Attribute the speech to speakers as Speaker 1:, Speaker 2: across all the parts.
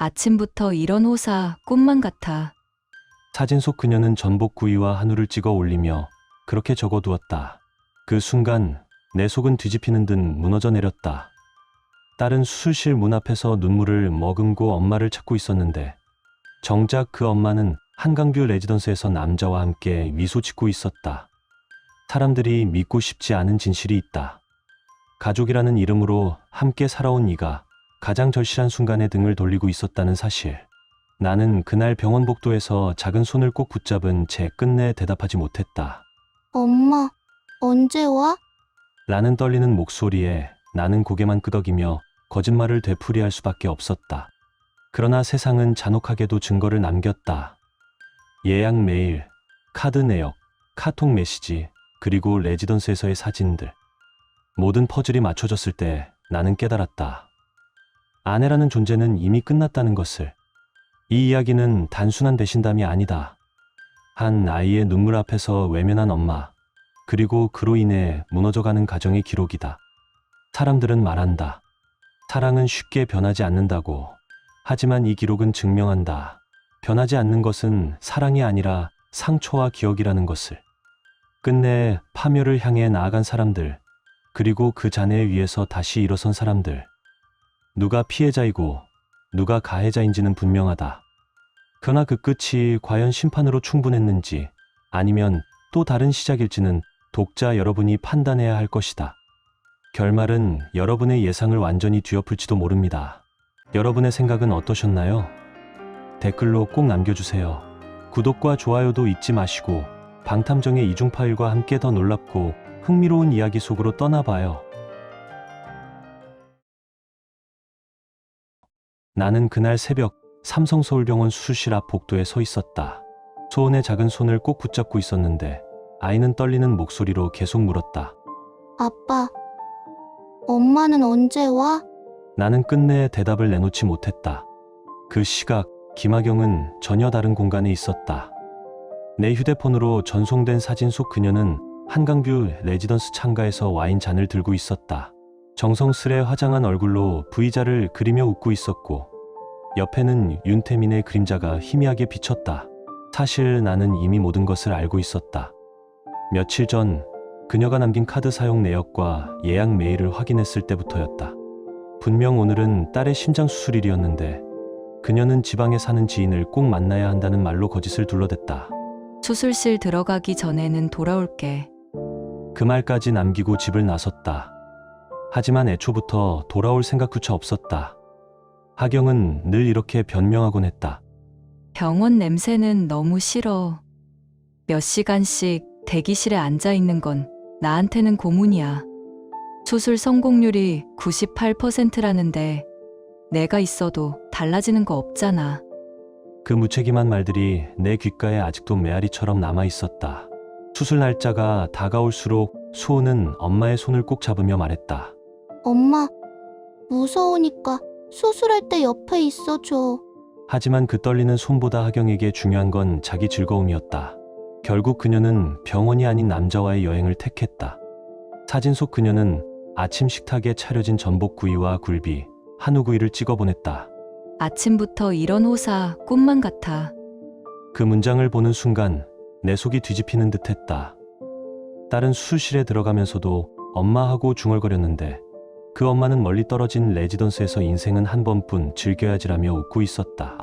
Speaker 1: 아침부터 이런 호사 꿈만 같아.
Speaker 2: 사진 속 그녀는 전복구이와 한우를 찍어 올리며 그렇게 적어두었다. 그 순간 내 속은 뒤집히는 듯 무너져 내렸다. 딸은 수술실 문 앞에서 눈물을 머금고 엄마를 찾고 있었는데 정작 그 엄마는 한강뷰 레지던스에서 남자와 함께 미소 짓고 있었다. 사람들이 믿고 싶지 않은 진실이 있다. 가족이라는 이름으로 함께 살아온 이가 가장 절실한 순간에 등을 돌리고 있었다는 사실. 나는 그날 병원 복도에서 작은 손을 꼭 붙잡은 채 끝내 대답하지 못했다.
Speaker 3: 엄마, 언제 와?
Speaker 2: 라는 떨리는 목소리에 나는 고개만 끄덕이며 거짓말을 되풀이할 수밖에 없었다. 그러나 세상은 잔혹하게도 증거를 남겼다. 예약 메일, 카드 내역, 카톡 메시지, 그리고 레지던스에서의 사진들. 모든 퍼즐이 맞춰졌을 때 나는 깨달았다. 아내라는 존재는 이미 끝났다는 것을. 이 이야기는 단순한 배신담이 아니다. 한 아이의 눈물 앞에서 외면한 엄마, 그리고 그로 인해 무너져가는 가정의 기록이다. 사람들은 말한다. 사랑은 쉽게 변하지 않는다고. 하지만 이 기록은 증명한다. 변하지 않는 것은 사랑이 아니라 상처와 기억이라는 것을. 끝내 파멸을 향해 나아간 사람들, 그리고 그 잔해 위에서 다시 일어선 사람들. 누가 피해자이고 누가 가해자인지는 분명하다. 그러나 그 끝이 과연 심판으로 충분했는지 아니면 또 다른 시작일지는 독자 여러분이 판단해야 할 것이다. 결말은 여러분의 예상을 완전히 뒤엎을지도 모릅니다. 여러분의 생각은 어떠셨나요? 댓글로 꼭 남겨주세요. 구독과 좋아요도 잊지 마시고 방탐정의 이중 파일과 함께 더 놀랍고 흥미로운 이야기 속으로 떠나봐요. 나는 그날 새벽 삼성서울병원 수술실 앞 복도에 서 있었다. 소은의 작은 손을 꼭 붙잡고 있었는데 아이는 떨리는 목소리로 계속 물었다.
Speaker 3: 아빠, 엄마는 언제 와?
Speaker 2: 나는 끝내 대답을 내놓지 못했다. 그 시각 김하경은 전혀 다른 공간에 있었다. 내 휴대폰으로 전송된 사진 속 그녀는 한강뷰 레지던스 창가에서 와인 잔을 들고 있었다. 정성스레 화장한 얼굴로 V자를 그리며 웃고 있었고 옆에는 윤태민의 그림자가 희미하게 비쳤다. 사실 나는 이미 모든 것을 알고 있었다. 며칠 전 그녀가 남긴 카드 사용 내역과 예약 메일을 확인했을 때부터였다. 분명 오늘은 딸의 심장 수술일이었는데 그녀는 지방에 사는 지인을 꼭 만나야 한다는 말로 거짓을 둘러댔다.
Speaker 1: 수술실 들어가기 전에는 돌아올게.
Speaker 2: 그 말까지 남기고 집을 나섰다. 하지만 애초부터 돌아올 생각조차 없었다. 하경은 늘 이렇게 변명하곤 했다.
Speaker 1: 병원 냄새는 너무 싫어. 몇 시간씩 대기실에 앉아 있는 건 나한테는 고문이야. 수술 성공률이 98%라는데 내가 있어도 달라지는 거 없잖아.
Speaker 2: 그 무책임한 말들이 내 귓가에 아직도 메아리처럼 남아 있었다. 수술 날짜가 다가올수록 소은은 엄마의 손을 꼭 잡으며 말했다.
Speaker 3: 엄마, 무서우니까 수술할 때 옆에 있어줘.
Speaker 2: 하지만 그 떨리는 손보다 하경에게 중요한 건 자기 즐거움이었다. 결국 그녀는 병원이 아닌 남자와의 여행을 택했다. 사진 속 그녀는 아침 식탁에 차려진 전복구이와 굴비, 한우구이를 찍어 보냈다.
Speaker 1: 아침부터 이런 호사 꿈만 같아.
Speaker 2: 그 문장을 보는 순간 내 속이 뒤집히는 듯했다. 딸은 수술실에 들어가면서도 엄마하고 중얼거렸는데 그 엄마는 멀리 떨어진 레지던스에서 인생은 한 번뿐 즐겨야지라며 웃고 있었다.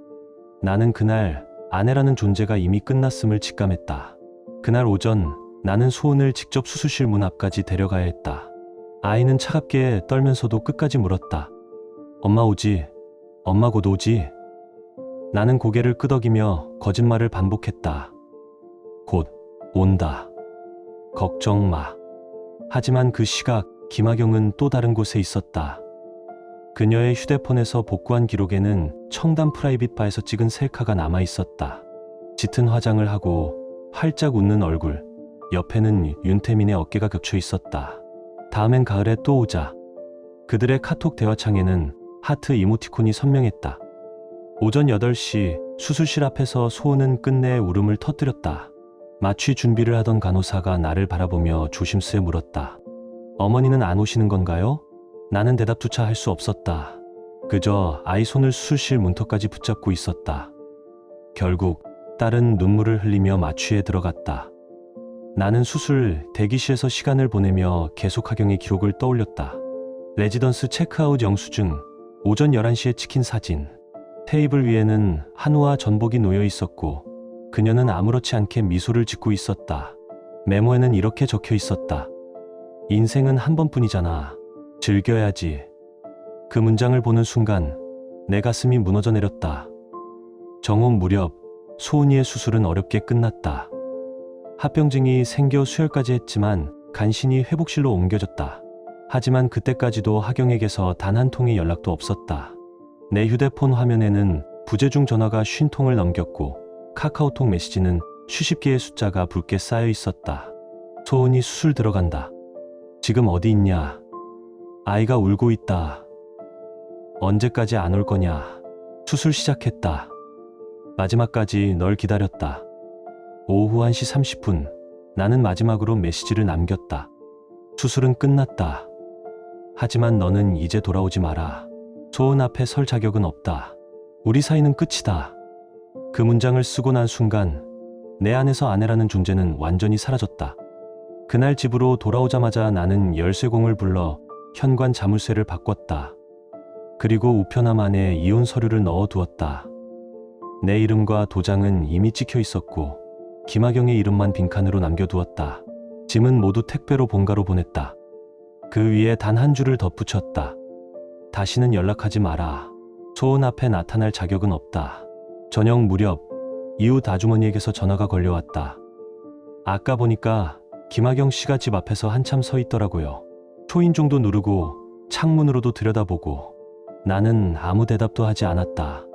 Speaker 2: 나는 그날 아내라는 존재가 이미 끝났음을 직감했다. 그날 오전 나는 소은을 직접 수술실 문 앞까지 데려가야 했다. 아이는 차갑게 떨면서도 끝까지 물었다. 엄마 오지? 엄마 곧 오지? 나는 고개를 끄덕이며 거짓말을 반복했다. 곧 온다. 걱정 마. 하지만 그 시각 김하경은 또 다른 곳에 있었다. 그녀의 휴대폰에서 복구한 기록에는 청담 프라이빗 바에서 찍은 셀카가 남아 있었다. 짙은 화장을 하고 활짝 웃는 얼굴, 옆에는 윤태민의 어깨가 겹쳐 있었다. 다음엔 가을에 또 오자. 그들의 카톡 대화창에는 하트 이모티콘이 선명했다. 오전 8시 수술실 앞에서 소은은 끝내 울음을 터뜨렸다. 마취 준비를 하던 간호사가 나를 바라보며 조심스레 물었다. 어머니는 안 오시는 건가요? 나는 대답조차 할 수 없었다. 그저 아이 손을 수술실 문턱까지 붙잡고 있었다. 결국 딸은 눈물을 흘리며 마취에 들어갔다. 나는 수술 대기실에서 시간을 보내며 계속 하경의 기록을 떠올렸다. 레지던스 체크아웃 영수증, 오전 11시에 찍힌 사진, 테이블 위에는 한우와 전복이 놓여 있었고 그녀는 아무렇지 않게 미소를 짓고 있었다. 메모에는 이렇게 적혀 있었다. 인생은 한 번뿐이잖아. 즐겨야지. 그 문장을 보는 순간 내 가슴이 무너져 내렸다. 정오 무렵 소은이의 수술은 어렵게 끝났다. 합병증이 생겨 수혈까지 했지만 간신히 회복실로 옮겨졌다. 하지만 그때까지도 하경에게서 단 한 통의 연락도 없었다. 내 휴대폰 화면에는 부재중 전화가 50통을 넘겼고 카카오톡 메시지는 수십 개의 숫자가 붉게 쌓여 있었다. 소은이 수술 들어간다. 지금 어디 있냐? 아이가 울고 있다. 언제까지 안 올 거냐? 수술 시작했다. 마지막까지 널 기다렸다. 오후 1시 30분 나는 마지막으로 메시지를 남겼다. 수술은 끝났다. 하지만 너는 이제 돌아오지 마라. 소은 앞에 설 자격은 없다. 우리 사이는 끝이다. 그 문장을 쓰고 난 순간 내 안에서 아내라는 존재는 완전히 사라졌다. 그날 집으로 돌아오자마자 나는 열쇠공을 불러 현관 자물쇠를 바꿨다. 그리고 우편함 안에 이혼 서류를 넣어두었다. 내 이름과 도장은 이미 찍혀 있었고 김하경의 이름만 빈칸으로 남겨두었다. 짐은 모두 택배로 본가로 보냈다. 그 위에 단 한 줄을 덧붙였다. 다시는 연락하지 마라. 소은 앞에 나타날 자격은 없다. 저녁 무렵 이웃 아주머니에게서 전화가 걸려왔다. 아까 보니까 김하경 씨가 집 앞에서 한참 서 있더라고요. 초인종도 누르고 창문으로도 들여다보고. 나는 아무 대답도 하지 않았다.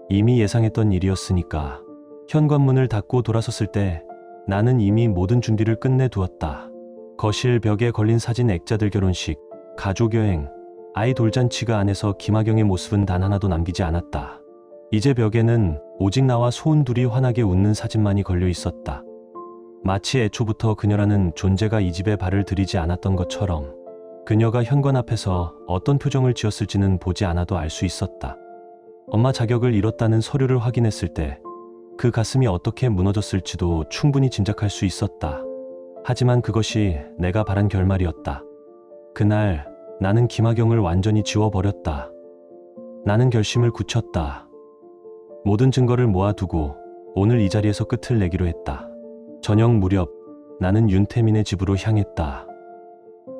Speaker 2: 이미 예상했던 일이었으니까. 현관문을 닫고 돌아섰을 때 나는 이미 모든 준비를 끝내두었다. 거실 벽에 걸린 사진 액자들 결혼식, 가족여행, 아이 돌잔치가 안에서 김하경의 모습은 단 하나도 남기지 않았다. 이제 벽에는 오직 나와 소은 둘이 환하게 웃는 사진만이 걸려 있었다. 마치 애초부터 그녀라는 존재가 이 집에 발을 들이지 않았던 것처럼 그녀가 현관 앞에서 어떤 표정을 지었을지는 보지 않아도 알 수 있었다. 엄마 자격을 잃었다는 서류를 확인했을 때 그 가슴이 어떻게 무너졌을지도 충분히 짐작할 수 있었다. 하지만 그것이 내가 바란 결말이었다. 그날 나는 김하경을 완전히 지워버렸다. 나는 결심을 굳혔다. 모든 증거를 모아두고 오늘 이 자리에서 끝을 내기로 했다. 저녁 무렵 나는 윤태민의 집으로 향했다.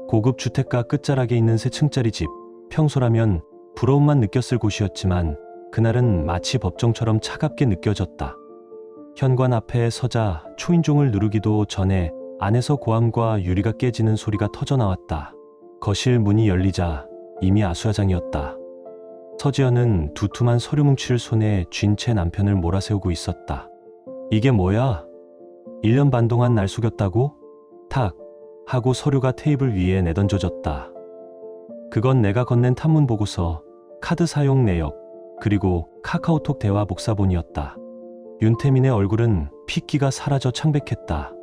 Speaker 2: 고급 주택가 끝자락에 있는 세 층짜리 집. 평소라면 부러움만 느꼈을 곳이었지만 그날은 마치 법정처럼 차갑게 느껴졌다. 현관 앞에 서자 초인종을 누르기도 전에 안에서 고함과 유리가 깨지는 소리가 터져나왔다. 거실 문이 열리자 이미 아수라장이었다. 서지연은 두툼한 서류 뭉치를 손에 쥔 채 남편을 몰아세우고 있었다. 이게 뭐야? 1년 반 동안 날 속였다고? 탁 하고 서류가 테이블 위에 내던져졌다. 그건 내가 건넨 탐문 보고서, 카드 사용 내역, 그리고 카카오톡 대화 복사본이었다. 윤태민의 얼굴은 핏기가 사라져 창백했다.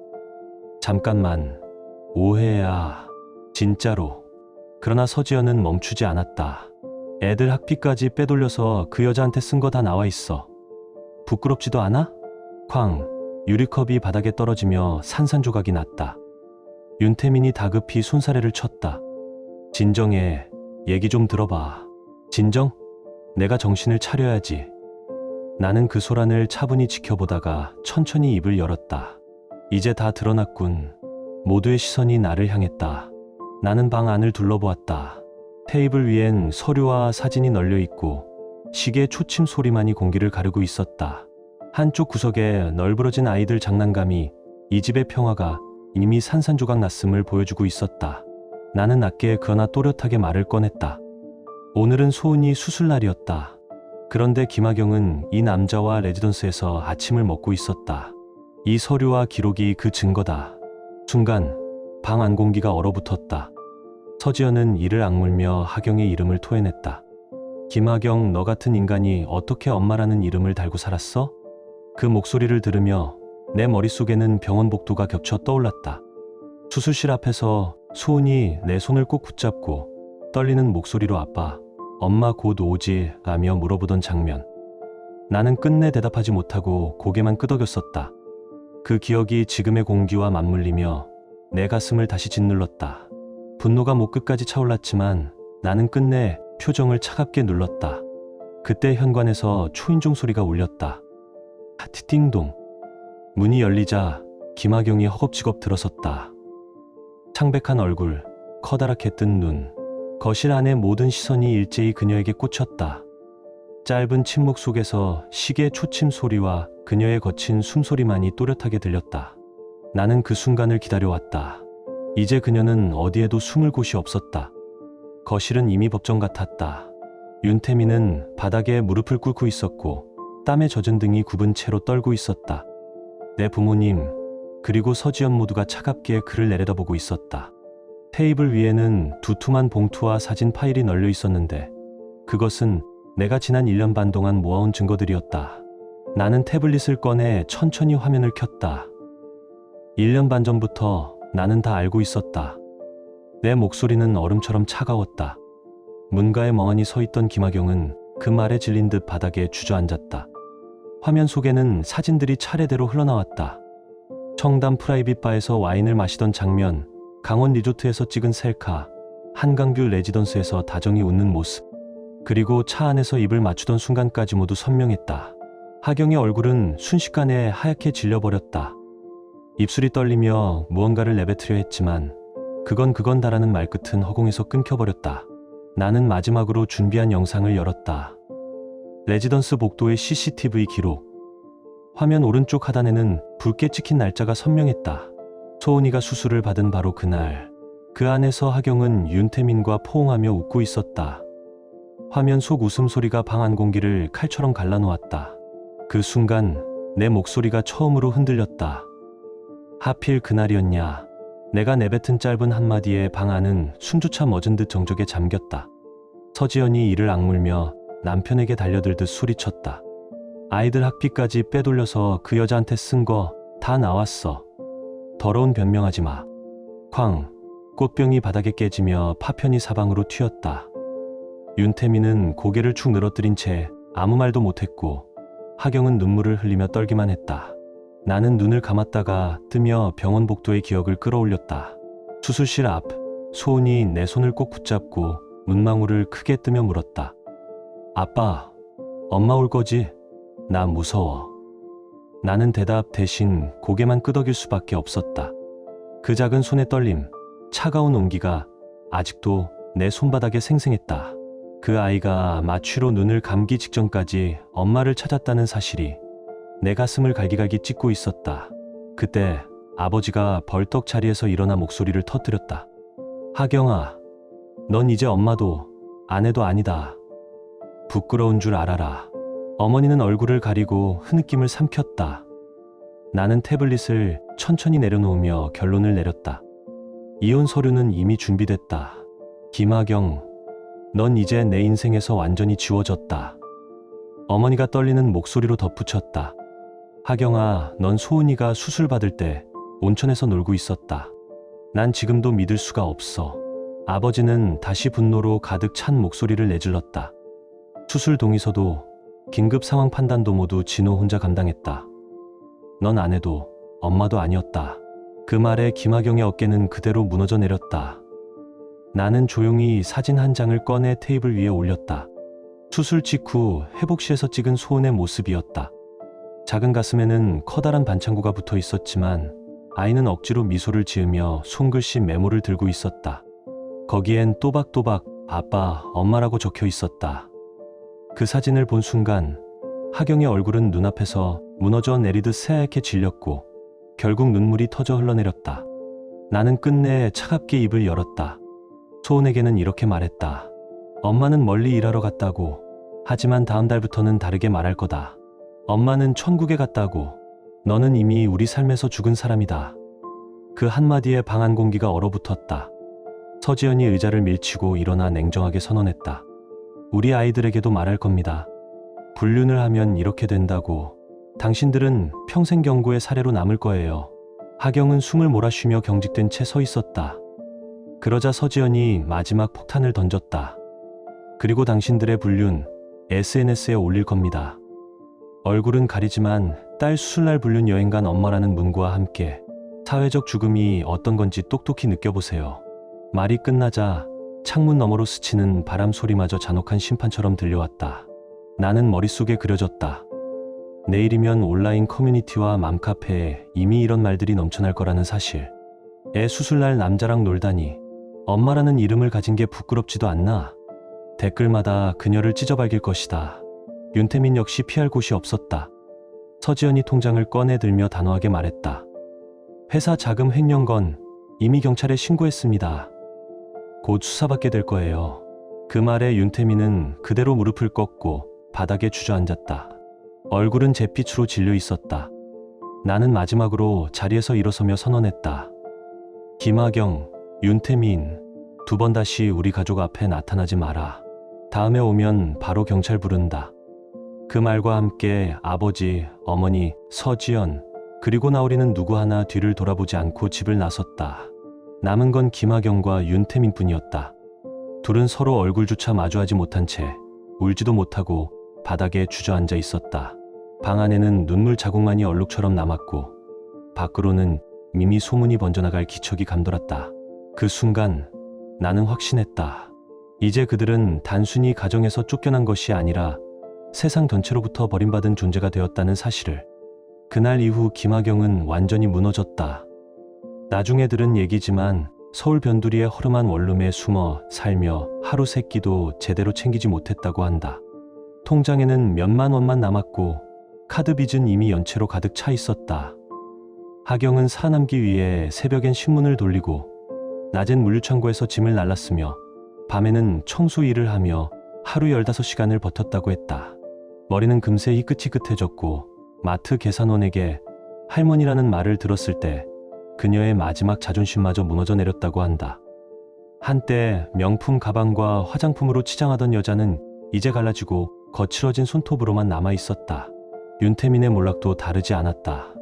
Speaker 2: 잠깐만, 오해야. 진짜로. 그러나 서지연은 멈추지 않았다. 애들 학비까지 빼돌려서 그 여자한테 쓴 거 다 나와 있어. 부끄럽지도 않아? 쾅, 유리컵이 바닥에 떨어지며 산산조각이 났다. 윤태민이 다급히 손사래를 쳤다. 진정해. 얘기 좀 들어봐. 진정? 내가 정신을 차려야지. 나는 그 소란을 차분히 지켜보다가 천천히 입을 열었다. 이제 다 드러났군. 모두의 시선이 나를 향했다. 나는 방 안을 둘러보았다. 테이블 위엔 서류와 사진이 널려 있고 시계 초침 소리만이 공기를 가르고 있었다. 한쪽 구석에 널브러진 아이들 장난감이 이 집의 평화가 이미 산산조각 났음을 보여주고 있었다. 나는 낮게 그러나 또렷하게 말을 꺼냈다. 오늘은 소은이 수술날이었다. 그런데 김하경은 이 남자와 레지던스에서 아침을 먹고 있었다. 이 서류와 기록이 그 증거다. 순간 방 안 공기가 얼어붙었다. 서지연은 이를 악물며 하경의 이름을 토해냈다. 김하경, 너 같은 인간이 어떻게 엄마라는 이름을 달고 살았어? 그 목소리를 들으며 내 머릿속에는 병원 복도가 겹쳐 떠올랐다. 수술실 앞에서 소은이 내 손을 꼭 붙잡고 떨리는 목소리로 아빠, 엄마 곧 오지? 라며 물어보던 장면. 나는 끝내 대답하지 못하고 고개만 끄덕였었다. 그 기억이 지금의 공기와 맞물리며 내 가슴을 다시 짓눌렀다. 분노가 목 끝까지 차올랐지만 나는 끝내 표정을 차갑게 눌렀다. 그때 현관에서 초인종 소리가 울렸다. 띵동. 문이 열리자 김하경이 허겁지겁 들어섰다. 창백한 얼굴, 커다랗게 뜬 눈, 거실 안의 모든 시선이 일제히 그녀에게 꽂혔다. 짧은 침묵 속에서 시계 초침 소리와 그녀의 거친 숨소리만이 또렷하게 들렸다. 나는 그 순간을 기다려왔다. 이제 그녀는 어디에도 숨을 곳이 없었다. 거실은 이미 법정 같았다. 윤태민은 바닥에 무릎을 꿇고 있었고 땀에 젖은 등이 굽은 채로 떨고 있었다. 내 부모님, 그리고 서지연 모두가 차갑게 그를 내려다보고 있었다. 테이블 위에는 두툼한 봉투와 사진 파일이 널려 있었는데 그것은 내가 지난 1년 반 동안 모아온 증거들이었다. 나는 태블릿을 꺼내 천천히 화면을 켰다. 1년 반 전부터 나는 다 알고 있었다. 내 목소리는 얼음처럼 차가웠다. 문가에 멍하니 서 있던 김하경은 그 말에 질린 듯 바닥에 주저앉았다. 화면 속에는 사진들이 차례대로 흘러나왔다. 청담 프라이빗 바에서 와인을 마시던 장면, 강원 리조트에서 찍은 셀카, 한강뷰 레지던스에서 다정히 웃는 모습, 그리고 차 안에서 입을 맞추던 순간까지 모두 선명했다. 하경의 얼굴은 순식간에 하얗게 질려버렸다. 입술이 떨리며 무언가를 내뱉으려 했지만 그건 다라는 말끝은 허공에서 끊겨버렸다. 나는 마지막으로 준비한 영상을 열었다. 레지던스 복도의 CCTV 기록. 화면 오른쪽 하단에는 붉게 찍힌 날짜가 선명했다. 소은이가 수술을 받은 바로 그날, 그 안에서 하경은 윤태민과 포옹하며 웃고 있었다. 화면 속 웃음소리가 방 안 공기를 칼처럼 갈라놓았다. 그 순간 내 목소리가 처음으로 흔들렸다. 하필 그날이었냐. 내가 내뱉은 짧은 한마디에 방 안은 숨조차 멎은 듯 정적에 잠겼다. 서지연이 이를 악물며 남편에게 달려들듯 소리쳤다. 아이들 학비까지 빼돌려서 그 여자한테 쓴 거 다 나왔어. 더러운 변명하지 마. 쾅. 꽃병이 바닥에 깨지며 파편이 사방으로 튀었다. 윤태민은 고개를 축 늘어뜨린 채 아무 말도 못했고 하경은 눈물을 흘리며 떨기만 했다. 나는 눈을 감았다가 뜨며 병원 복도의 기억을 끌어올렸다. 수술실 앞, 소은이 내 손을 꼭 붙잡고 문망울을 크게 뜨며 물었다. 아빠, 엄마 올 거지? 나 무서워. 나는 대답 대신 고개만 끄덕일 수밖에 없었다. 그 작은 손의 떨림, 차가운 온기가 아직도 내 손바닥에 생생했다. 그 아이가 마취로 눈을 감기 직전까지 엄마를 찾았다는 사실이 내 가슴을 갈기갈기 찢고 있었다. 그때 아버지가 벌떡 자리에서 일어나 목소리를 터뜨렸다. 하경아, 넌 이제 엄마도 아내도 아니다. 부끄러운 줄 알아라. 어머니는 얼굴을 가리고 흐느낌을 삼켰다. 나는 태블릿을 천천히 내려놓으며 결론을 내렸다. 이혼 서류는 이미 준비됐다. 김하경, 넌 이제 내 인생에서 완전히 지워졌다. 어머니가 떨리는 목소리로 덧붙였다. 하경아, 넌 소은이가 수술 받을 때 온천에서 놀고 있었다. 난 지금도 믿을 수가 없어. 아버지는 다시 분노로 가득 찬 목소리를 내질렀다. 수술 동의서도 긴급 상황 판단도 모두 진호 혼자 감당했다. 넌 아내도 엄마도 아니었다. 그 말에 김하경의 어깨는 그대로 무너져 내렸다. 나는 조용히 사진 한 장을 꺼내 테이블 위에 올렸다. 수술 직후 회복실에서 찍은 소은의 모습이었다. 작은 가슴에는 커다란 반창고가 붙어 있었지만 아이는 억지로 미소를 지으며 손글씨 메모를 들고 있었다. 거기엔 또박또박 아빠, 엄마라고 적혀 있었다. 그 사진을 본 순간 하경의 얼굴은 눈앞에서 무너져 내리듯 새하얗게 질렸고 결국 눈물이 터져 흘러내렸다. 나는 끝내 차갑게 입을 열었다. 소은에게는 이렇게 말했다. 엄마는 멀리 일하러 갔다고. 하지만 다음 달부터는 다르게 말할 거다. 엄마는 천국에 갔다고. 너는 이미 우리 삶에서 죽은 사람이다. 그 한마디에 방 안 공기가 얼어붙었다. 서지연이 의자를 밀치고 일어나 냉정하게 선언했다. 우리 아이들에게도 말할 겁니다. 불륜을 하면 이렇게 된다고. 당신들은 평생 경고의 사례로 남을 거예요. 하경은 숨을 몰아쉬며 경직된 채 서 있었다. 그러자 서지연이 마지막 폭탄을 던졌다. 그리고 당신들의 불륜 SNS에 올릴 겁니다. 얼굴은 가리지만 딸 수술날 불륜 여행 간 엄마라는 문구와 함께 사회적 죽음이 어떤 건지 똑똑히 느껴보세요. 말이 끝나자 창문 너머로 스치는 바람 소리마저 잔혹한 심판처럼 들려왔다. 나는 머릿속에 그려졌다. 내일이면 온라인 커뮤니티와 맘카페에 이미 이런 말들이 넘쳐날 거라는 사실. 애 수술날 남자랑 놀다니 엄마라는 이름을 가진 게 부끄럽지도 않나. 댓글마다 그녀를 찢어발길 것이다. 윤태민 역시 피할 곳이 없었다. 서지연이 통장을 꺼내들며 단호하게 말했다. 회사 자금 횡령 건 이미 경찰에 신고했습니다. 곧 수사받게 될 거예요. 그 말에 윤태민은 그대로 무릎을 꺾고 바닥에 주저앉았다. 얼굴은 잿빛으로 질려 있었다. 나는 마지막으로 자리에서 일어서며 선언했다. 김하경, 윤태민, 2번 다시 우리 가족 앞에 나타나지 마라. 다음에 오면 바로 경찰 부른다. 그 말과 함께 아버지, 어머니, 서지연, 그리고 나우리는 누구 하나 뒤를 돌아보지 않고 집을 나섰다. 남은 건 김하경과 윤태민 뿐이었다. 둘은 서로 얼굴조차 마주하지 못한 채 울지도 못하고 바닥에 주저앉아 있었다. 방 안에는 눈물 자국만이 얼룩처럼 남았고 밖으로는 이미 소문이 번져나갈 기척이 감돌았다. 그 순간 나는 확신했다. 이제 그들은 단순히 가정에서 쫓겨난 것이 아니라 세상 전체로부터 버림받은 존재가 되었다는 사실을. 그날 이후 김하경은 완전히 무너졌다. 나중에 들은 얘기지만 서울 변두리의 허름한 원룸에 숨어 살며 하루 세 끼도 제대로 챙기지 못했다고 한다. 통장에는 몇만 원만 남았고 카드 빚은 이미 연체로 가득 차 있었다. 하경은 살아남기 위해 새벽엔 신문을 돌리고 낮엔 물류창고에서 짐을 날랐으며 밤에는 청소 일을 하며 하루 15시간을 버텼다고 했다. 머리는 금세 희끗희끗해졌고 마트 계산원에게 할머니라는 말을 들었을 때 그녀의 마지막 자존심마저 무너져 내렸다고 한다. 한때 명품 가방과 화장품으로 치장하던 여자는 이제 갈라지고 거칠어진 손톱으로만 남아 있었다. 윤태민의 몰락도 다르지 않았다.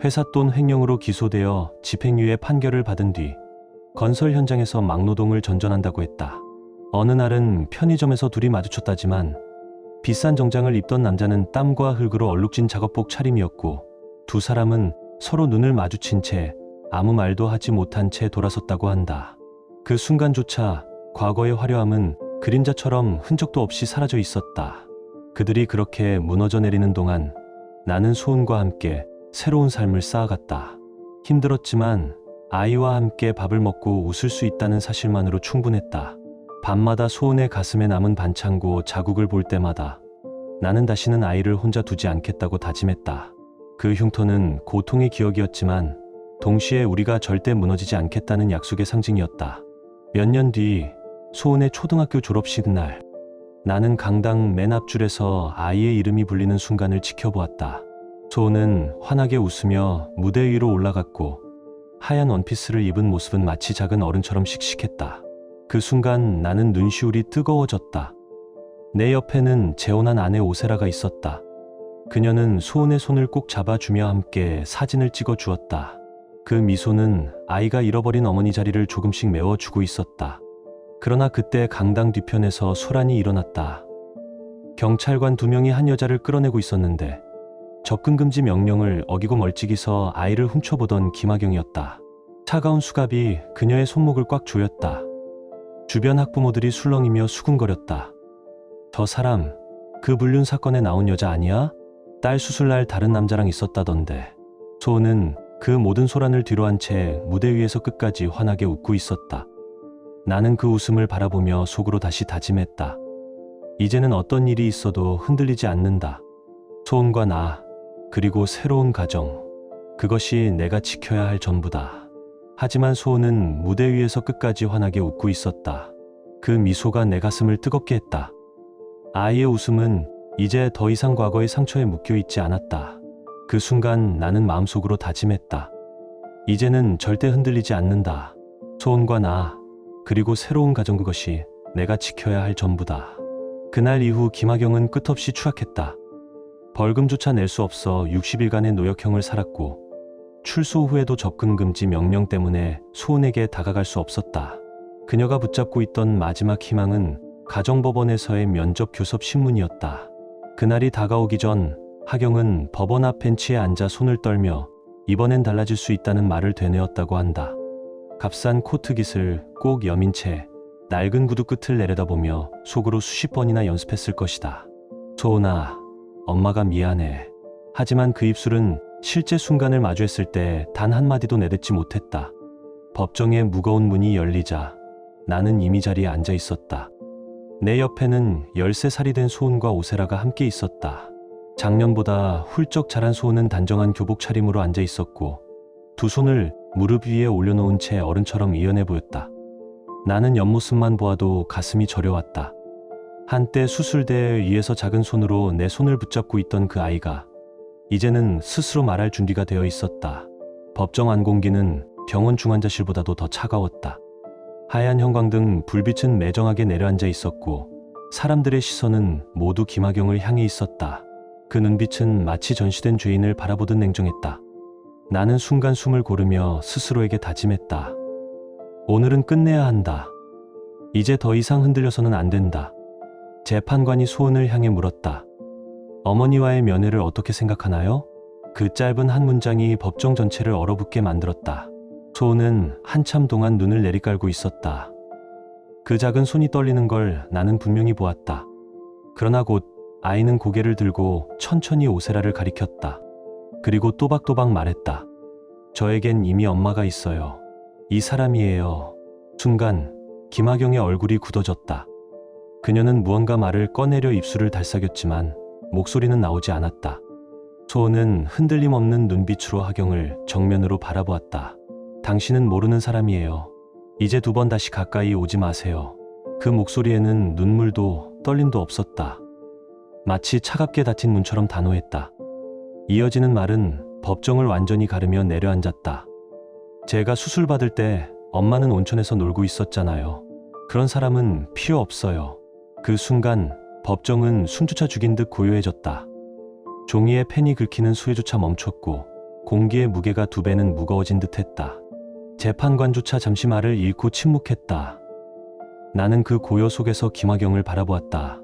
Speaker 2: 회사 돈 횡령으로 기소되어 집행유예 판결을 받은 뒤 건설 현장에서 막노동을 전전한다고 했다. 어느 날은 편의점에서 둘이 마주쳤다지만 비싼 정장을 입던 남자는 땀과 흙으로 얼룩진 작업복 차림이었고 두 사람은 서로 눈을 마주친 채 아무 말도 하지 못한 채 돌아섰다고 한다. 그 순간조차 과거의 화려함은 그림자처럼 흔적도 없이 사라져 있었다. 그들이 그렇게 무너져 내리는 동안 나는 소은과 함께 새로운 삶을 쌓아갔다. 힘들었지만 아이와 함께 밥을 먹고 웃을 수 있다는 사실만으로 충분했다. 밤마다 소은의 가슴에 남은 반창고 자국을 볼 때마다 나는 다시는 아이를 혼자 두지 않겠다고 다짐했다. 그 흉터는 고통의 기억이었지만 동시에 우리가 절대 무너지지 않겠다는 약속의 상징이었다. 몇 년 뒤 소은의 초등학교 졸업식 날, 나는 강당 맨 앞줄에서 아이의 이름이 불리는 순간을 지켜보았다. 소은은 환하게 웃으며 무대 위로 올라갔고 하얀 원피스를 입은 모습은 마치 작은 어른처럼 씩씩했다. 그 순간 나는 눈시울이 뜨거워졌다. 내 옆에는 재혼한 아내 오세라가 있었다. 그녀는 소은의 손을 꼭 잡아주며 함께 사진을 찍어 주었다. 그 미소는 아이가 잃어버린 어머니 자리를 조금씩 메워주고 있었다. 그러나 그때 강당 뒤편에서 소란이 일어났다. 경찰관 2명이 한 여자를 끌어내고 있었는데 접근 금지 명령을 어기고 멀찍이서 아이를 훔쳐보던 김하경이었다. 차가운 수갑이 그녀의 손목을 꽉 조였다. 주변 학부모들이 술렁이며 수군거렸다. 저 사람, 그 불륜 사건에 나온 여자 아니야? 딸 수술날 다른 남자랑 있었다던데. 소은은 그 모든 소란을 뒤로한 채 무대 위에서 끝까지 환하게 웃고 있었다. 나는 그 웃음을 바라보며 속으로 다시 다짐했다. 이제는 어떤 일이 있어도 흔들리지 않는다. 소은과 나, 그리고 새로운 가정. 그것이 내가 지켜야 할 전부다. 하지만 소은은 무대 위에서 끝까지 환하게 웃고 있었다. 그 미소가 내 가슴을 뜨겁게 했다. 아이의 웃음은 이제 더 이상 과거의 상처에 묶여 있지 않았다. 그 순간 나는 마음속으로 다짐했다. 이제는 절대 흔들리지 않는다. 소은과 나, 그리고 새로운 가정, 그것이 내가 지켜야 할 전부다. 그날 이후 김하경은 끝없이 추락했다. 벌금조차 낼 수 없어 60일간의 노역형을 살았고 출소 후에도 접근 금지 명령 때문에 소은에게 다가갈 수 없었다. 그녀가 붙잡고 있던 마지막 희망은 가정법원에서의 면접 교섭 신문이었다. 그날이 다가오기 전 하경은 법원 앞 벤치에 앉아 손을 떨며 이번엔 달라질 수 있다는 말을 되뇌었다고 한다. 값싼 코트깃을 꼭 여민 채 낡은 구두 끝을 내려다보며 속으로 수십 번이나 연습했을 것이다. 소은아, 엄마가 미안해. 하지만 그 입술은 실제 순간을 마주했을 때 단 한마디도 내뱉지 못했다. 법정의 무거운 문이 열리자 나는 이미 자리에 앉아 있었다. 내 옆에는 13살이 된 소은과 오세라가 함께 있었다. 작년보다 훌쩍 자란 소은은 단정한 교복 차림으로 앉아 있었고 두 손을 무릎 위에 올려놓은 채 어른처럼 의연해 보였다. 나는 옆모습만 보아도 가슴이 저려왔다. 한때 수술대 위에서 작은 손으로 내 손을 붙잡고 있던 그 아이가 이제는 스스로 말할 준비가 되어 있었다. 법정 안공기는 병원 중환자실보다도 더 차가웠다. 하얀 형광등 불빛은 매정하게 내려앉아 있었고 사람들의 시선은 모두 김하경을 향해 있었다. 그 눈빛은 마치 전시된 죄인을 바라보듯 냉정했다. 나는 순간 숨을 고르며 스스로에게 다짐했다. 오늘은 끝내야 한다. 이제 더 이상 흔들려서는 안 된다. 재판관이 소은을 향해 물었다. 어머니와의 면회를 어떻게 생각하나요? 그 짧은 한 문장이 법정 전체를 얼어붙게 만들었다. 소은은 한참 동안 눈을 내리깔고 있었다. 그 작은 손이 떨리는 걸 나는 분명히 보았다. 그러나 곧 아이는 고개를 들고 천천히 오세라를 가리켰다. 그리고 또박또박 말했다. 저에겐 이미 엄마가 있어요. 이 사람이에요. 순간 김하경의 얼굴이 굳어졌다. 그녀는 무언가 말을 꺼내려 입술을 달싹였지만 목소리는 나오지 않았다. 소은은 흔들림 없는 눈빛으로 하경을 정면으로 바라보았다. 당신은 모르는 사람이에요. 이제 두 번 다시 가까이 오지 마세요. 그 목소리에는 눈물도 떨림도 없었다. 마치 차갑게 닫힌 문처럼 단호했다. 이어지는 말은 법정을 완전히 가르며 내려앉았다. 제가 수술받을 때 엄마는 온천에서 놀고 있었잖아요. 그런 사람은 필요 없어요. 그 순간 법정은 숨조차 죽인 듯 고요해졌다. 종이에 펜이 긁히는 소리조차 멈췄고 공기의 무게가 2배는 무거워진 듯했다. 재판관조차 잠시 말을 잃고 침묵했다. 나는 그 고요 속에서 김하경을 바라보았다.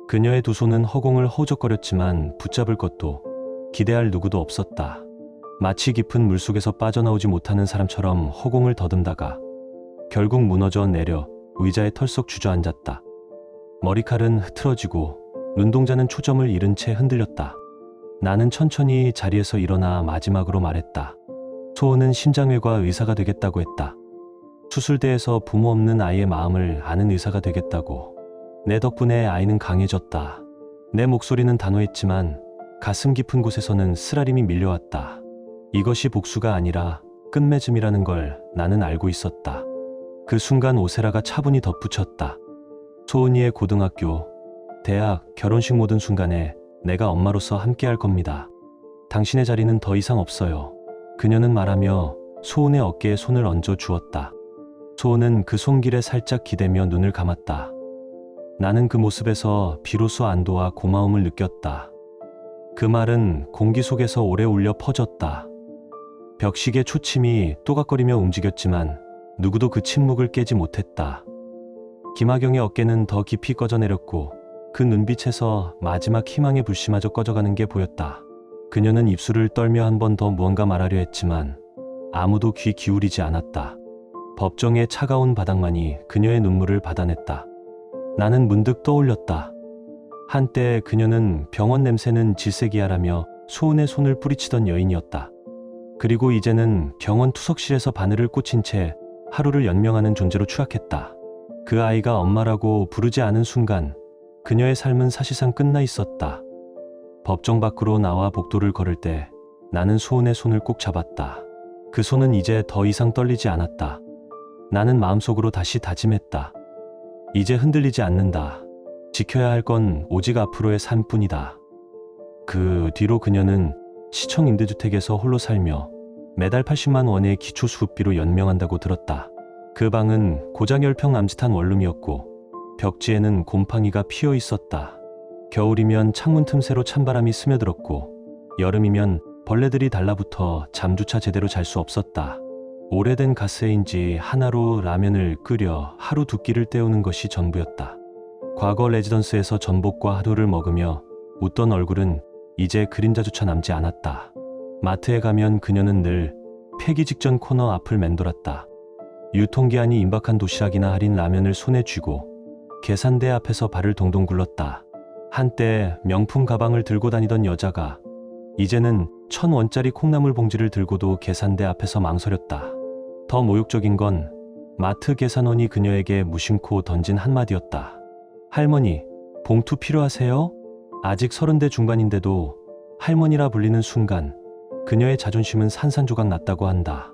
Speaker 2: 그녀의 두 손은 허공을 허우적거렸지만 붙잡을 것도 기대할 누구도 없었다. 마치 깊은 물속에서 빠져나오지 못하는 사람처럼 허공을 더듬다가 결국 무너져 내려 의자에 털썩 주저앉았다. 머리칼은 흐트러지고 눈동자는 초점을 잃은 채 흔들렸다. 나는 천천히 자리에서 일어나 마지막으로 말했다. 소은은 심장외과 의사가 되겠다고 했다. 수술대에서 부모 없는 아이의 마음을 아는 의사가 되겠다고. 내 덕분에 아이는 강해졌다. 내 목소리는 단호했지만 가슴 깊은 곳에서는 쓰라림이 밀려왔다. 이것이 복수가 아니라 끝맺음이라는 걸 나는 알고 있었다. 그 순간 오세라가 차분히 덧붙였다. 소은이의 고등학교, 대학, 결혼식 모든 순간에 내가 엄마로서 함께할 겁니다. 당신의 자리는 더 이상 없어요. 그녀는 말하며 소은의 어깨에 손을 얹어 주었다. 소은은 그 손길에 살짝 기대며 눈을 감았다. 나는 그 모습에서 비로소 안도와 고마움을 느꼈다. 그 말은 공기 속에서 오래 울려 퍼졌다. 벽식의 초침이 또각거리며 움직였지만 누구도 그 침묵을 깨지 못했다. 김하경의 어깨는 더 깊이 꺼져내렸고 그 눈빛에서 마지막 희망의 불씨마저 꺼져가는 게 보였다. 그녀는 입술을 떨며 한 번 더 무언가 말하려 했지만 아무도 귀 기울이지 않았다. 법정의 차가운 바닥만이 그녀의 눈물을 받아냈다. 나는 문득 떠올렸다. 한때 그녀는 병원 냄새는 질색이야라며 소은의 손을 뿌리치던 여인이었다. 그리고 이제는 병원 투석실에서 바늘을 꽂힌 채 하루를 연명하는 존재로 추락했다. 그 아이가 엄마라고 부르지 않은 순간 그녀의 삶은 사실상 끝나 있었다. 법정 밖으로 나와 복도를 걸을 때 나는 소은의 손을 꼭 잡았다. 그 손은 이제 더 이상 떨리지 않았다. 나는 마음속으로 다시 다짐했다. 이제 흔들리지 않는다. 지켜야 할 건 오직 앞으로의 삶뿐이다. 그 뒤로 그녀는 시청 임대주택에서 홀로 살며 매달 80만 원의 기초수급비로 연명한다고 들었다. 그 방은 고작 10평 남짓한 원룸이었고 벽지에는 곰팡이가 피어 있었다. 겨울이면 창문 틈새로 찬바람이 스며들었고 여름이면 벌레들이 달라붙어 잠조차 제대로 잘 수 없었다. 오래된 가스레인지 하나로 라면을 끓여 하루 두 끼를 때우는 것이 전부였다. 과거 레지던스에서 전복과 하루를 먹으며 웃던 얼굴은 이제 그림자조차 남지 않았다. 마트에 가면 그녀는 늘 폐기 직전 코너 앞을 맴돌았다. 유통기한이 임박한 도시락이나 할인 라면을 손에 쥐고 계산대 앞에서 발을 동동 굴렀다. 한때 명품 가방을 들고 다니던 여자가 이제는 1,000원짜리 콩나물 봉지를 들고도 계산대 앞에서 망설였다. 더 모욕적인 건 마트 계산원이 그녀에게 무심코 던진 한마디였다. 할머니, 봉투 필요하세요? 아직 30대 중반인데도 할머니라 불리는 순간 그녀의 자존심은 산산조각 났다고 한다.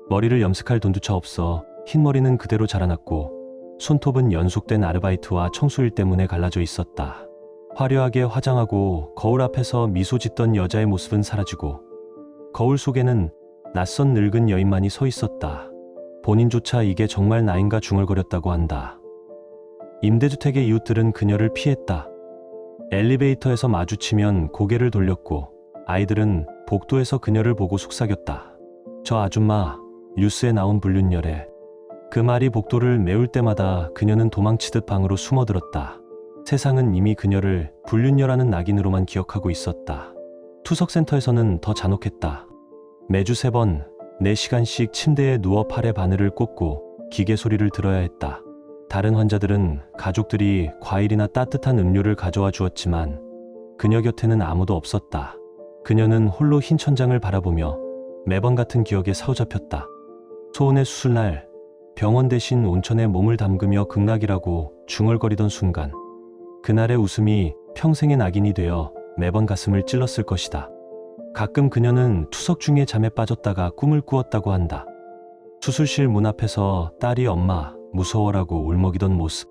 Speaker 2: 머리를 염색할 돈조차 없어 흰머리는 그대로 자라났고 손톱은 연속된 아르바이트와 청소일 때문에 갈라져 있었다. 화려하게 화장하고 거울 앞에서 미소 짓던 여자의 모습은 사라지고 거울 속에는 낯선 늙은 여인만이 서 있었다. 본인조차 이게 정말 나인가 중얼거렸다고 한다. 임대주택의 이웃들은 그녀를 피했다. 엘리베이터에서 마주치면 고개를 돌렸고 아이들은 복도에서 그녀를 보고 속삭였다. 저 아줌마, 뉴스에 나온 불륜녀래. 그 말이 복도를 메울 때마다 그녀는 도망치듯 방으로 숨어들었다. 세상은 이미 그녀를 불륜녀라는 낙인으로만 기억하고 있었다. 투석센터에서는 더 잔혹했다. 매주 3번, 4시간씩 침대에 누워 팔에 바늘을 꽂고 기계 소리를 들어야 했다. 다른 환자들은 가족들이 과일이나 따뜻한 음료를 가져와 주었지만 그녀 곁에는 아무도 없었다. 그녀는 홀로 흰 천장을 바라보며 매번 같은 기억에 사로잡혔다. 소은의 수술날 병원 대신 온천에 몸을 담그며 극락이라고 중얼거리던 순간 그날의 웃음이 평생의 낙인이 되어 매번 가슴을 찔렀을 것이다. 가끔 그녀는 투석 중에 잠에 빠졌다가 꿈을 꾸었다고 한다. 수술실 문 앞에서 딸이 엄마 무서워라고 울먹이던 모습.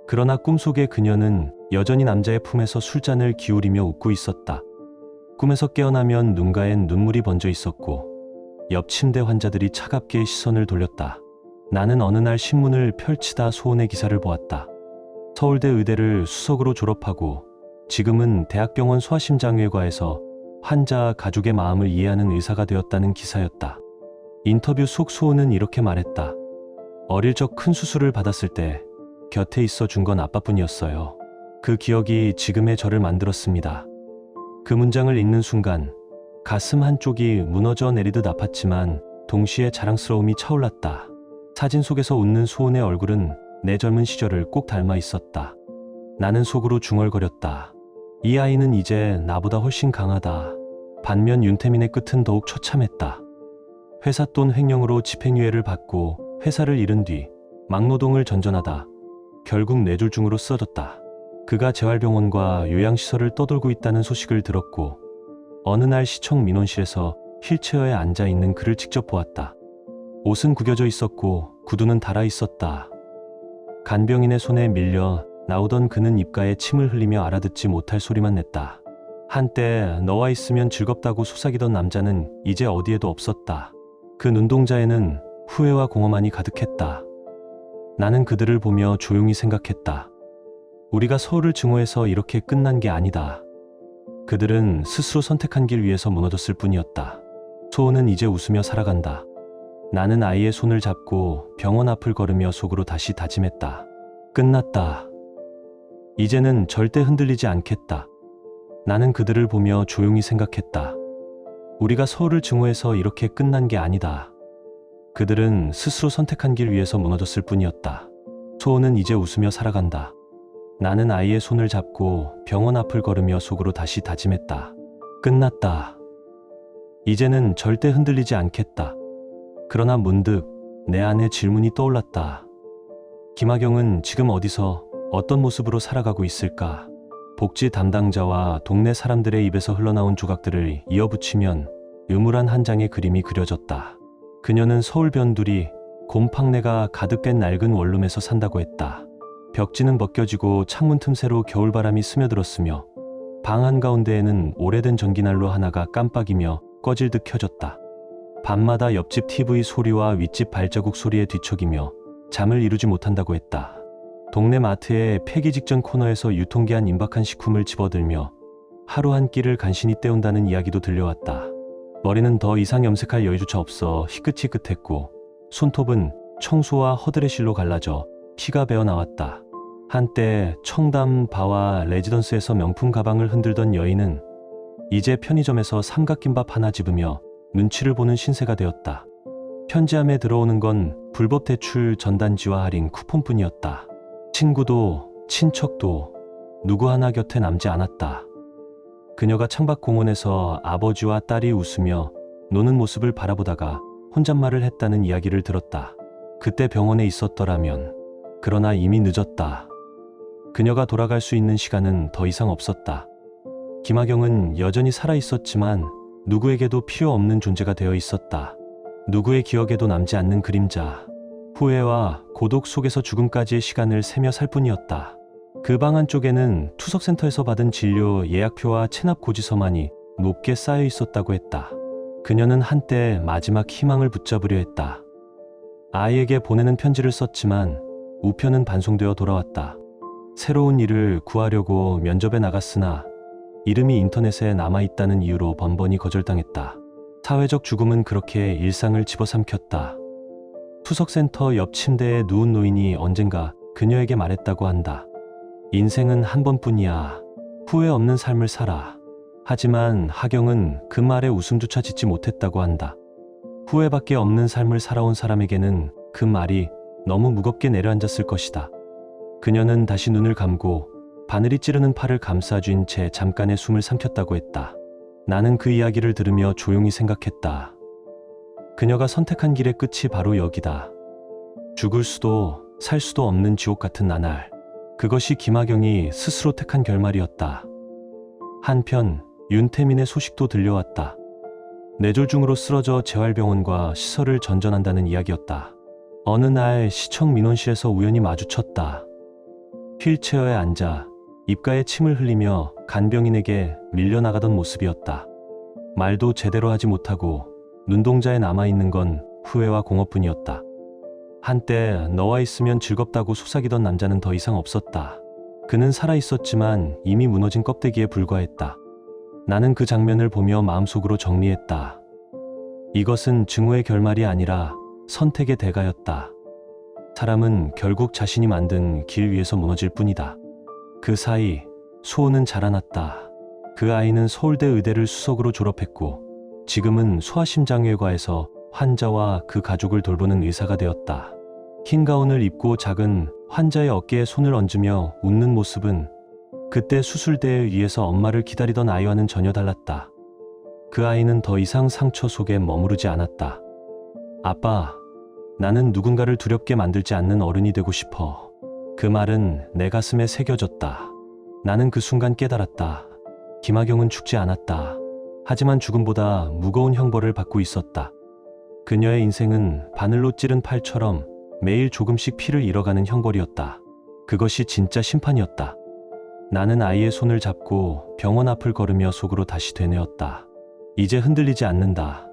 Speaker 2: 그러나 꿈속에 그녀는 여전히 남자의 품에서 술잔을 기울이며 웃고 있었다. 꿈에서 깨어나면 눈가엔 눈물이 번져 있었고 옆 침대 환자들이 차갑게 시선을 돌렸다. 나는 어느 날 신문을 펼치다 소은의 기사를 보았다. 서울대 의대를 수석으로 졸업하고 지금은 대학병원 소아심장외과에서 환자 가족의 마음을 이해하는 의사가 되었다는 기사였다. 인터뷰 속 소은은 이렇게 말했다. 어릴 적 큰 수술을 받았을 때 곁에 있어 준 건 아빠뿐이었어요. 그 기억이 지금의 저를 만들었습니다. 그 문장을 읽는 순간 가슴 한쪽이 무너져 내리듯 아팠지만 동시에 자랑스러움이 차올랐다. 사진 속에서 웃는 소은의 얼굴은 내 젊은 시절을 꼭 닮아 있었다. 나는 속으로 중얼거렸다. 이 아이는 이제 나보다 훨씬 강하다. 반면 윤태민의 끝은 더욱 처참했다. 회사 돈 횡령으로 집행유예를 받고 회사를 잃은 뒤 막노동을 전전하다 결국 뇌졸중으로 쓰러졌다. 그가 재활병원과 요양시설을 떠돌고 있다는 소식을 들었고 어느 날 시청 민원실에서 휠체어에 앉아있는 그를 직접 보았다. 옷은 구겨져 있었고 구두는 닳아 있었다. 간병인의 손에 밀려 나오던 그는 입가에 침을 흘리며 알아듣지 못할 소리만 냈다. 한때 너와 있으면 즐겁다고 속삭이던 남자는 이제 어디에도 없었다. 그 눈동자에는 후회와 공허만이 가득했다. 나는 그들을 보며 조용히 생각했다. 우리가 서울을 증오해서 이렇게 끝난 게 아니다. 그들은 스스로 선택한 길 위에서 무너졌을 뿐이었다. 소은은 이제 웃으며 살아간다. 나는 아이의 손을 잡고 병원 앞을 걸으며 속으로 다시 다짐했다. 끝났다. 이제는 절대 흔들리지 않겠다. 나는 그들을 보며 조용히 생각했다. 우리가 서울을 증오해서 이렇게 끝난 게 아니다. 그들은 스스로 선택한 길 위에서 무너졌을 뿐이었다. 소은은 이제 웃으며 살아간다. 나는 아이의 손을 잡고 병원 앞을 걸으며 속으로 다시 다짐했다. 끝났다. 이제는 절대 흔들리지 않겠다. 그러나 문득 내 안에 질문이 떠올랐다. 김하경은 지금 어디서 어떤 모습으로 살아가고 있을까? 복지 담당자와 동네 사람들의 입에서 흘러나온 조각들을 이어붙이면 음울한 한 장의 그림이 그려졌다. 그녀는 서울 변두리 곰팡내가 가득된 낡은 원룸에서 산다고 했다. 벽지는 벗겨지고 창문 틈새로 겨울바람이 스며들었으며 방 한가운데에는 오래된 전기난로 하나가 깜빡이며 꺼질 듯 켜졌다. 밤마다 옆집 TV 소리와 윗집 발자국 소리에 뒤척이며 잠을 이루지 못한다고 했다. 동네 마트의 폐기 직전 코너에서 유통기한 임박한 식품을 집어들며 하루 한 끼를 간신히 때운다는 이야기도 들려왔다. 머리는 더 이상 염색할 여유조차 없어 희끗희끗했고 손톱은 청소와 허드레실로 갈라져 피가 배어 나왔다. 한때 청담 바와 레지던스에서 명품 가방을 흔들던 여인은 이제 편의점에서 삼각김밥 하나 집으며 눈치를 보는 신세가 되었다. 편지함에 들어오는 건 불법 대출 전단지와 할인 쿠폰뿐이었다. 친구도 친척도 누구 하나 곁에 남지 않았다. 그녀가 창밖공원에서 아버지와 딸이 웃으며 노는 모습을 바라보다가 혼잣말을 했다는 이야기를 들었다. 그때 병원에 있었더라면. 그러나 이미 늦었다. 그녀가 돌아갈 수 있는 시간은 더 이상 없었다. 김하경은 여전히 살아있었지만 누구에게도 필요 없는 존재가 되어 있었다. 누구의 기억에도 남지 않는 그림자. 후회와 고독 속에서 죽음까지의 시간을 세며 살 뿐이었다. 그 방 안쪽에는 투석센터에서 받은 진료 예약표와 체납 고지서만이 높게 쌓여 있었다고 했다. 그녀는 한때 마지막 희망을 붙잡으려 했다. 아이에게 보내는 편지를 썼지만 우편은 반송되어 돌아왔다. 새로운 일을 구하려고 면접에 나갔으나 이름이 인터넷에 남아있다는 이유로 번번이 거절당했다. 사회적 죽음은 그렇게 일상을 집어삼켰다. 투석센터 옆 침대에 누운 노인이 언젠가 그녀에게 말했다고 한다. 인생은 한 번뿐이야. 후회 없는 삶을 살아. 하지만 하경은 그 말에 웃음조차 짓지 못했다고 한다. 후회밖에 없는 삶을 살아온 사람에게는 그 말이 너무 무겁게 내려앉았을 것이다. 그녀는 다시 눈을 감고 바늘이 찌르는 팔을 감싸쥔 채 잠깐의 숨을 삼켰다고 했다. 나는 그 이야기를 들으며 조용히 생각했다. 그녀가 선택한 길의 끝이 바로 여기다. 죽을 수도 살 수도 없는 지옥 같은 나날. 그것이 김하경이 스스로 택한 결말이었다. 한편 윤태민의 소식도 들려왔다. 뇌졸중으로 쓰러져 재활병원과 시설을 전전한다는 이야기였다. 어느 날 시청 민원실에서 우연히 마주쳤다. 휠체어에 앉아 입가에 침을 흘리며 간병인에게 밀려나가던 모습이었다. 말도 제대로 하지 못하고 눈동자에 남아있는 건 후회와 공허뿐이었다. 한때 너와 있으면 즐겁다고 속삭이던 남자는 더 이상 없었다. 그는 살아있었지만 이미 무너진 껍데기에 불과했다. 나는 그 장면을 보며 마음속으로 정리했다. 이것은 증오의 결말이 아니라 선택의 대가였다. 사람은 결국 자신이 만든 길 위에서 무너질 뿐이다. 그 사이 소은은 자라났다. 그 아이는 서울대 의대를 수석으로 졸업했고 지금은 소아심장외과에서 환자와 그 가족을 돌보는 의사가 되었다. 흰 가운을 입고 작은 환자의 어깨에 손을 얹으며 웃는 모습은 그때 수술대 위에서 엄마를 기다리던 아이와는 전혀 달랐다. 그 아이는 더 이상 상처 속에 머무르지 않았다. 아빠, 나는 누군가를 두렵게 만들지 않는 어른이 되고 싶어. 그 말은 내 가슴에 새겨졌다. 나는 그 순간 깨달았다. 김하경은 죽지 않았다. 하지만 죽음보다 무거운 형벌을 받고 있었다. 그녀의 인생은 바늘로 찌른 팔처럼 매일 조금씩 피를 잃어가는 형벌이었다. 그것이 진짜 심판이었다. 나는 아이의 손을 잡고 병원 앞을 걸으며 속으로 다시 되뇌었다. 이제 흔들리지 않는다.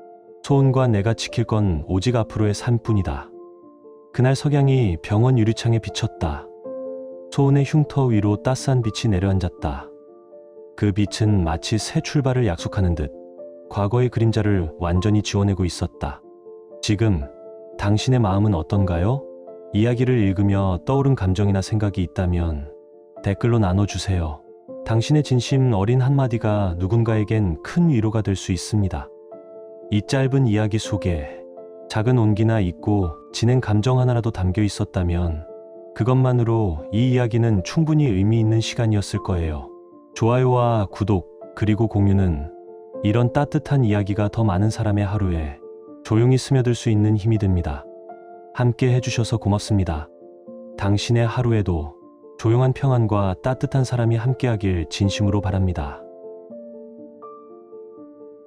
Speaker 2: 소은과 내가 지킬 건 오직 앞으로의 삶뿐이다. 그날 석양이 병원 유리창에 비쳤다. 소은의 흉터 위로 따스한 빛이 내려앉았다. 그 빛은 마치 새 출발을 약속하는 듯 과거의 그림자를 완전히 지워내고 있었다. 지금 당신의 마음은 어떤가요? 이야기를 읽으며 떠오른 감정이나 생각이 있다면 댓글로 나눠주세요. 당신의 진심 어린 한마디가 누군가에겐 큰 위로가 될 수 있습니다. 이 짧은 이야기 속에 작은 온기나 있고 진행 감정 하나라도 담겨 있었다면 그것만으로 이 이야기는 충분히 의미 있는 시간이었을 거예요. 좋아요와 구독 그리고 공유는 이런 따뜻한 이야기가 더 많은 사람의 하루에 조용히 스며들 수 있는 힘이 됩니다. 함께 해주셔서 고맙습니다. 당신의 하루에도 조용한 평안과 따뜻한 사람이 함께하길 진심으로 바랍니다.